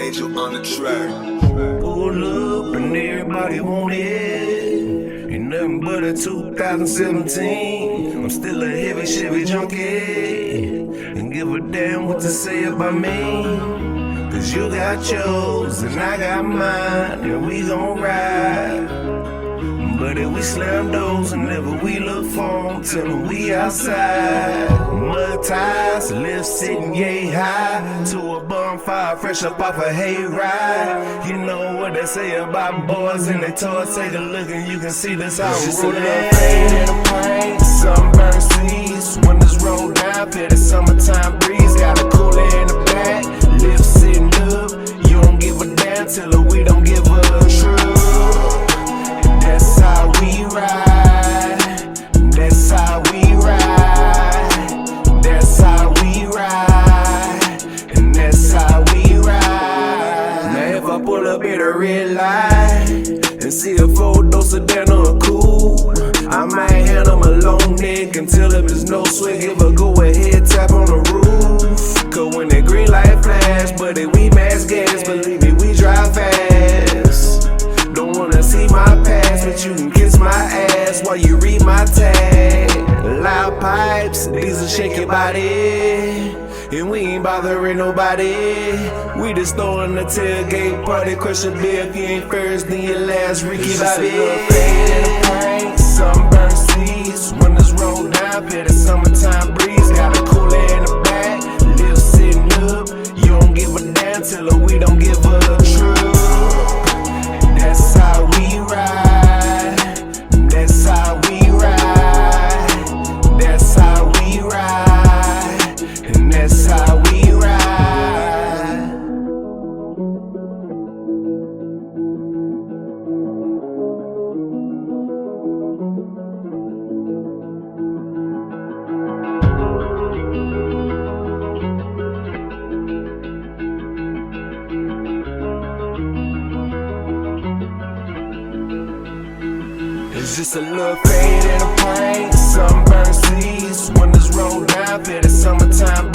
Angel on the track. Pull up and everybody want it. Ain't nothing but a 2017. I'm still a heavy Chevy junkie. And give a damn what to say about me. Cause you got yours and I got mine. And we gon' ride. But if we slam doors and never we look for them, tell them we outside. Mud ties, lift sitting yay high to a bonfire, fresh up off a hayride. You know what they say about boys and they toys. Take a look and you can see this how we roll up. Fade in the paint, sunburned seas. Windows roll down, feel the summertime breeze. Got a cooler in the back, lift sitting up. You don't give a damn till we don't give a truth. That's how we ride. That's how we ride. That's how we ride. And that's how we ride. Now if I pull up at a red light and see a photo sedan or a coupe, I might hand him a long neck until if there's no sweat, give a go ahead tap on the roof. Cause when that green light flash, buddy, we mass gas. Believe me, we drive fast. Don't wanna see my past, but you can kiss my ass while you read my tag. Loud pipes, these will shake your body. And we ain't bothering nobody. We just throwing the tailgate party. Crush a beer if you ain't first, then your last. Ricky Bobby. Fade in the paint, sunburned seas. Windows roll down, feel the summertime breeze. Got a cooler in the back, live sitting up. You don't give a damn till we don't give a truth. That's how we ride. That's how we ride. That's how we ride. And that's how we ride. It's just a little fade in the paint, sunburned seas. Windows roll down, feel the summertime